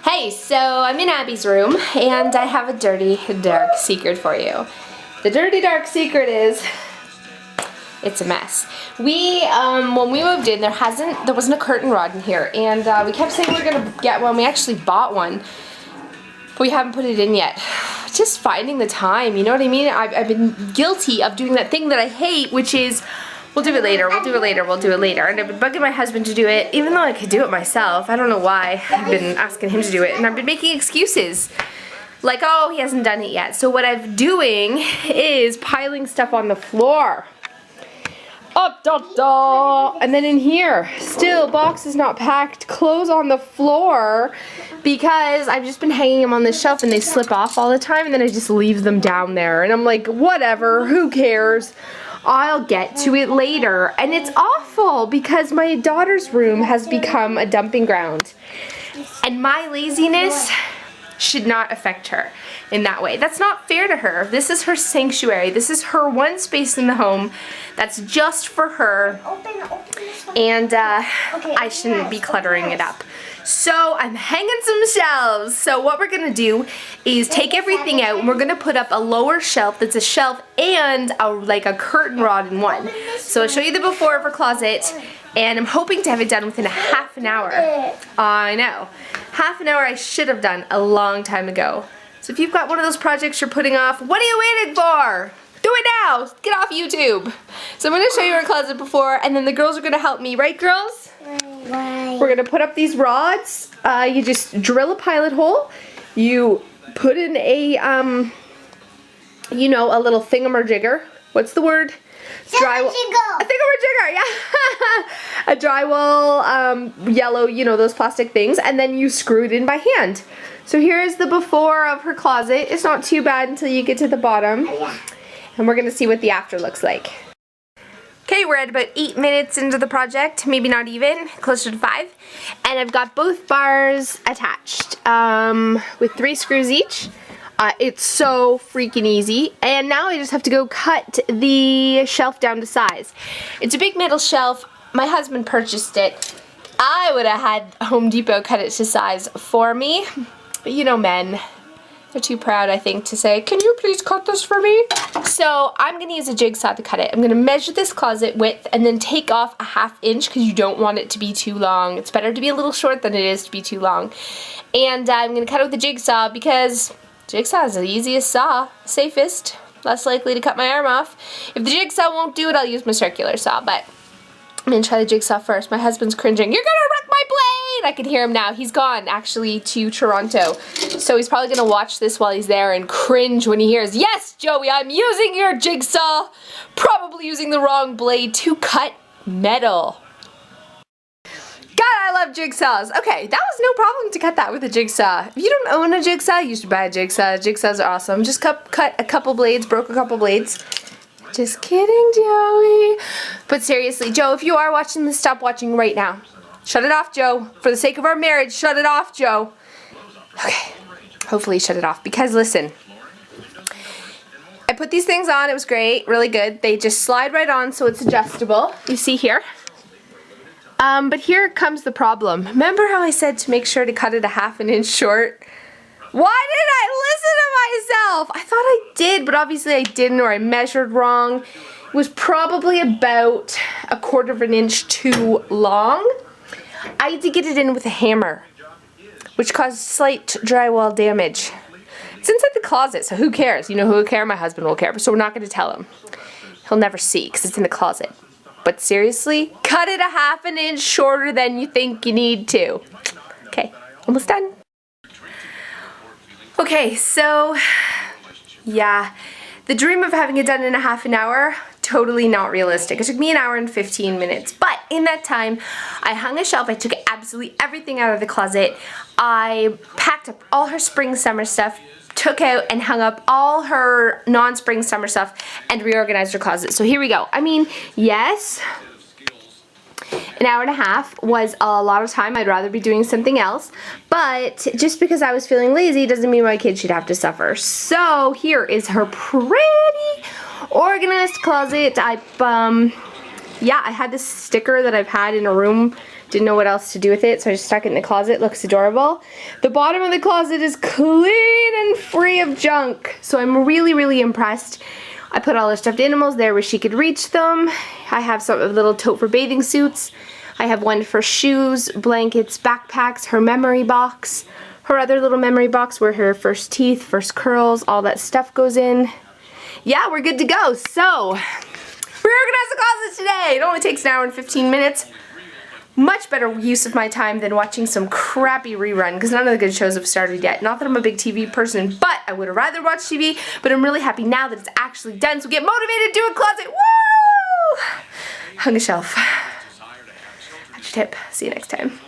Hey, so I'm in Abby's room and I have a dirty, dark secret for you. The dirty, dark secret is it's a mess. When we moved in, there wasn't a curtain rod in here, and we kept saying we were gonna get one. We actually bought one, but we haven't put it in yet. Just finding the time, you know what I mean? I've been guilty of doing that thing that I hate, which is we'll do it later, we'll do it later, we'll do it later. And I've been bugging my husband to do it, even though I could do it myself. I don't know why. I've been asking him to do it, and I've been making excuses. Like, oh, he hasn't done it yet. So what I'm doing is piling stuff on the floor. Up, da, da. And then in here, still boxes not packed, clothes on the floor, because I've just been hanging them on the shelf and they slip off all the time, and then I just leave them down there. And I'm like, whatever, who cares? I'll get to it later. And it's awful because my daughter's room has become a dumping ground. And my laziness should not affect her in that way. That's not fair to her. This is her sanctuary. This is her one space in the home that's just for her. And I shouldn't be cluttering it up. So I'm hanging some shelves. So what we're gonna do is take everything out and we're gonna put up a lower shelf that's a shelf and like a curtain rod in one. So I'll show you the before of her closet, and I'm hoping to have it done within a half an hour. I know. Half an hour I should have done a long time ago. So if you've got one of those projects you're putting off, what are you waiting for? Do it now! Get off YouTube! So I'm gonna show you our closet before, and then the girls are gonna help me, right girls? Right. We're gonna put up these rods. You just drill a pilot hole. You put in a, you know, a little thingamajigger. What's the word? Drywall. A thingamajigger, yeah. A drywall, yellow, you know, those plastic things, and then you screw it in by hand. So here's the before of her closet. It's not too bad until you get to the bottom. And we're gonna see what the after looks like. Okay, we're at about 8 minutes into the project, maybe not even, closer to 5. And I've got both bars attached with 3 screws each. It's so freaking easy. And now I just have to go cut the shelf down to size. It's a big metal shelf. My husband purchased it. I would have had Home Depot cut it to size for me. But you know men. They're too proud, I think, to say, can you please cut this for me? So I'm going to use a jigsaw to cut it. I'm going to measure this closet width and then take off a 1/2 inch because you don't want it to be too long. It's better to be a little short than it is to be too long. And I'm going to cut it with the jigsaw because jigsaw is the easiest saw, safest, less likely to cut my arm off. If the jigsaw won't do it, I'll use my circular saw, but I'm going to try the jigsaw first. My husband's cringing. You're going to wreck my blade! I can hear him now. He's gone, actually, to Toronto. So he's probably going to watch this while he's there and cringe when he hears, yes, Joey, I'm using your jigsaw. Probably using the wrong blade to cut metal. God, I love jigsaws. Okay, that was no problem to cut that with a jigsaw. If you don't own a jigsaw, you should buy a jigsaw. Jigsaws are awesome. Just cut a couple blades, broke a couple blades. Just kidding, Joey. But seriously, Joe, if you are watching this, stop watching right now. Shut it off, Joe. For the sake of our marriage, shut it off, Joe. Okay, hopefully shut it off. Because listen, I put these things on. It was great, really good. They just slide right on, so it's adjustable. You see here. But here comes the problem. Remember how I said to make sure to cut it a 1/2 inch short? Why did I listen to myself? I thought I did, but obviously I didn't, or I measured wrong. It was probably about a 1/4 inch too long. I had to get it in with a hammer, which caused slight drywall damage. It's inside the closet, so who cares? You know who will care? My husband will care, so we're not going to tell him. He'll never see, because it's in the closet. But seriously, cut it a 1/2 inch shorter than you think you need to. Okay, almost done. Okay, so, yeah, the dream of having it done in a 1/2 hour, totally not realistic. It took me 1 hour and 15 minutes, but in that time, I hung a shelf, I took absolutely everything out of the closet, I packed up all her spring summer stuff, took out and hung up all her non-spring summer stuff, and reorganized her closet. So here we go. I mean, yes, 1 hour and a half was a lot of time. I'd rather be doing something else. But just because I was feeling lazy doesn't mean my kids should have to suffer. So here is her pretty organized closet. Yeah, I had this sticker that I've had in a room Didn't know what else to do with it, so I just stuck it in the closet. Looks adorable. The bottom of the closet is clean and free of junk, so I'm really, really impressed. I put all her stuffed animals there where she could reach them. I have some little tote for bathing suits. I have one for shoes, blankets, backpacks, her memory box, her other little memory box where her first teeth, first curls, all that stuff goes in. Yeah, we're good to go. So, reorganize the closet today. It only takes an hour and 15 minutes. Much better use of my time than watching some crappy rerun, because none of the good shows have started yet. Not that I'm a big TV person, but I would have rather watched TV, but I'm really happy now that it's actually done, so get motivated, do a closet, woo! Hung a shelf. That's your tip. See you next time.